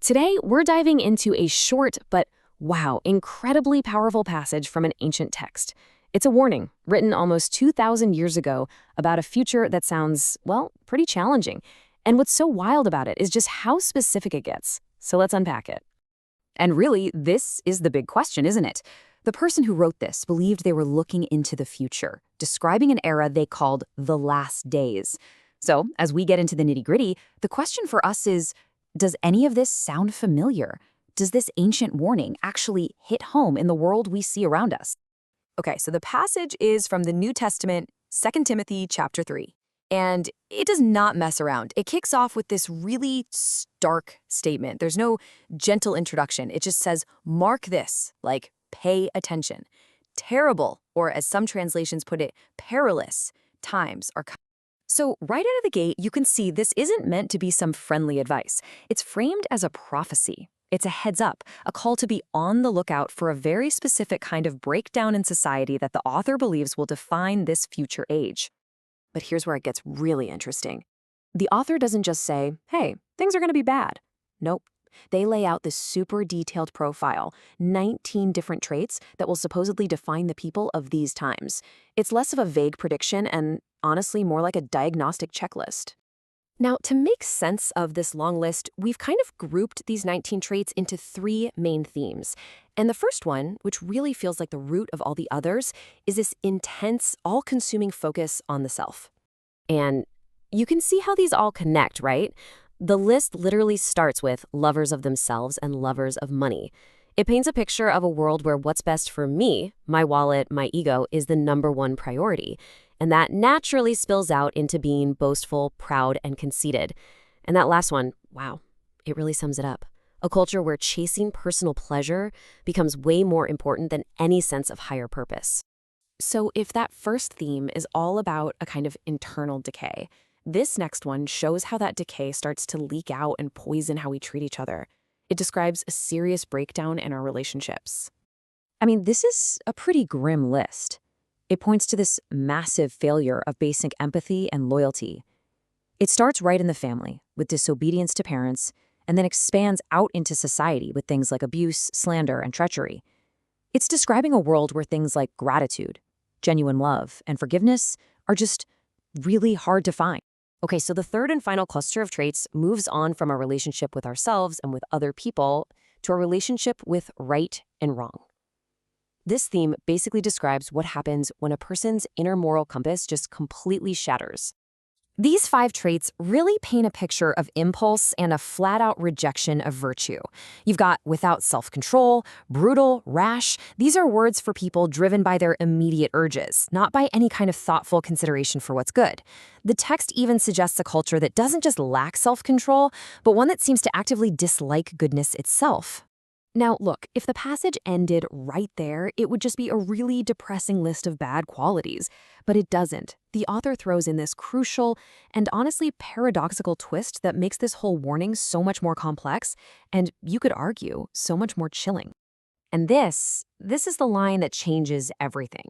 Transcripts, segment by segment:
Today, we're diving into a short but, wow, incredibly powerful passage from an ancient text. It's a warning, written almost 2,000 years ago, about a future that sounds, well, pretty challenging. And what's so wild about it is just how specific it gets. So let's unpack it. And really, this is the big question, isn't it? The person who wrote this believed they were looking into the future, describing an era they called the last days. So, as we get into the nitty-gritty, the question for us is, does any of this sound familiar? Does this ancient warning actually hit home in the world we see around us? Okay, so the passage is from the New Testament, 2 Timothy chapter 3. And it does not mess around. It kicks off with this really stark statement. There's no gentle introduction. It just says, mark this, like pay attention. Terrible, or as some translations put it, perilous times are coming. So right out of the gate, you can see this isn't meant to be some friendly advice. It's framed as a prophecy. It's a heads up, a call to be on the lookout for a very specific kind of breakdown in society that the author believes will define this future age. But here's where it gets really interesting. The author doesn't just say, hey, things are going to be bad. Nope. They lay out this super detailed profile, 19 different traits that will supposedly define the people of these times. It's less of a vague prediction and, honestly, more like a diagnostic checklist. Now, to make sense of this long list, we've kind of grouped these 19 traits into 3 main themes. And the first one, which really feels like the root of all the others, is this intense, all-consuming focus on the self. And you can see how these all connect, right? The list literally starts with lovers of themselves and lovers of money. It paints a picture of a world where what's best for me, my wallet, my ego, is the #1 priority. And that naturally spills out into being boastful, proud, and conceited. And that last one, wow, it really sums it up. A culture where chasing personal pleasure becomes way more important than any sense of higher purpose. So if that first theme is all about a kind of internal decay, this next one shows how that decay starts to leak out and poison how we treat each other. It describes a serious breakdown in our relationships. I mean, this is a pretty grim list. It points to this massive failure of basic empathy and loyalty. It starts right in the family, with disobedience to parents, and then expands out into society with things like abuse, slander, and treachery. It's describing a world where things like gratitude, genuine love, and forgiveness are just really hard to find. Okay, so the third and final cluster of traits moves on from our relationship with ourselves and with other people to our relationship with right and wrong. This theme basically describes what happens when a person's inner moral compass just completely shatters. These 5 traits really paint a picture of impulse and a flat-out rejection of virtue. You've got without self-control, brutal, rash. These are words for people driven by their immediate urges, not by any kind of thoughtful consideration for what's good. The text even suggests a culture that doesn't just lack self-control, but one that seems to actively dislike goodness itself. Now, look, if the passage ended right there, it would just be a really depressing list of bad qualities. But it doesn't. The author throws in this crucial and honestly paradoxical twist that makes this whole warning so much more complex and, you could argue, so much more chilling. And this is the line that changes everything.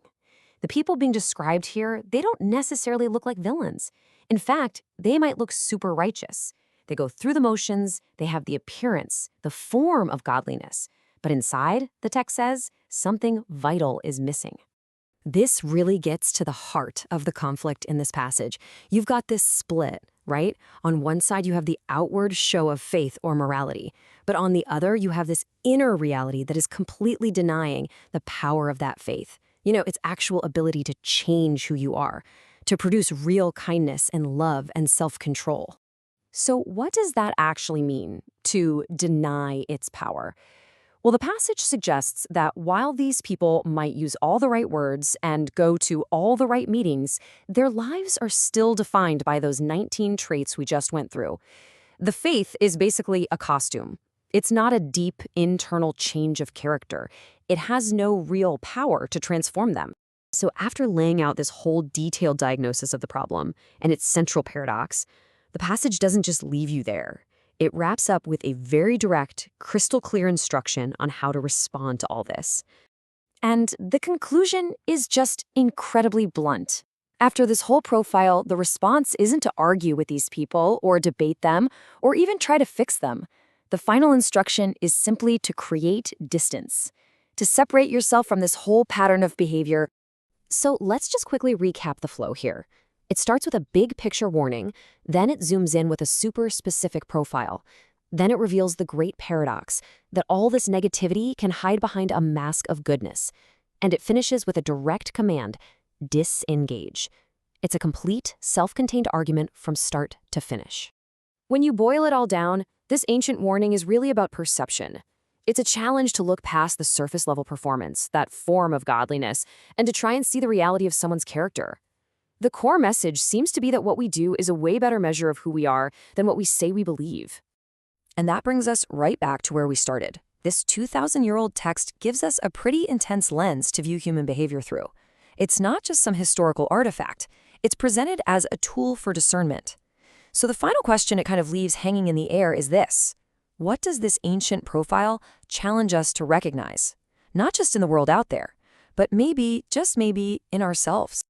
The people being described here, they don't necessarily look like villains. In fact, they might look super righteous. They go through the motions, they have the appearance, the form of godliness. But inside, the text says, something vital is missing. This really gets to the heart of the conflict in this passage. You've got this split, right? On one side, you have the outward show of faith or morality. But on the other, you have this inner reality that is completely denying the power of that faith. You know, its actual ability to change who you are, to produce real kindness and love and self-control. So what does that actually mean, to deny its power? Well, the passage suggests that while these people might use all the right words and go to all the right meetings, their lives are still defined by those 19 traits we just went through. The faith is basically a costume. It's not a deep internal change of character. It has no real power to transform them. So after laying out this whole detailed diagnosis of the problem and its central paradox, the passage doesn't just leave you there. It wraps up with a very direct, crystal clear instruction on how to respond to all this. And the conclusion is just incredibly blunt. After this whole profile, the response isn't to argue with these people or debate them or even try to fix them. The final instruction is simply to create distance, to separate yourself from this whole pattern of behavior. So let's just quickly recap the flow here. It starts with a big picture warning, then it zooms in with a super specific profile. Then it reveals the great paradox that all this negativity can hide behind a mask of goodness. And it finishes with a direct command: disengage. It's a complete, self-contained argument from start to finish. When you boil it all down, this ancient warning is really about perception. It's a challenge to look past the surface-level performance, that form of godliness, and to try and see the reality of someone's character. The core message seems to be that what we do is a way better measure of who we are than what we say we believe. And that brings us right back to where we started. This 2,000-year-old text gives us a pretty intense lens to view human behavior through. It's not just some historical artifact. It's presented as a tool for discernment. So the final question it kind of leaves hanging in the air is this: what does this ancient profile challenge us to recognize? Not just in the world out there, but maybe, just maybe, in ourselves.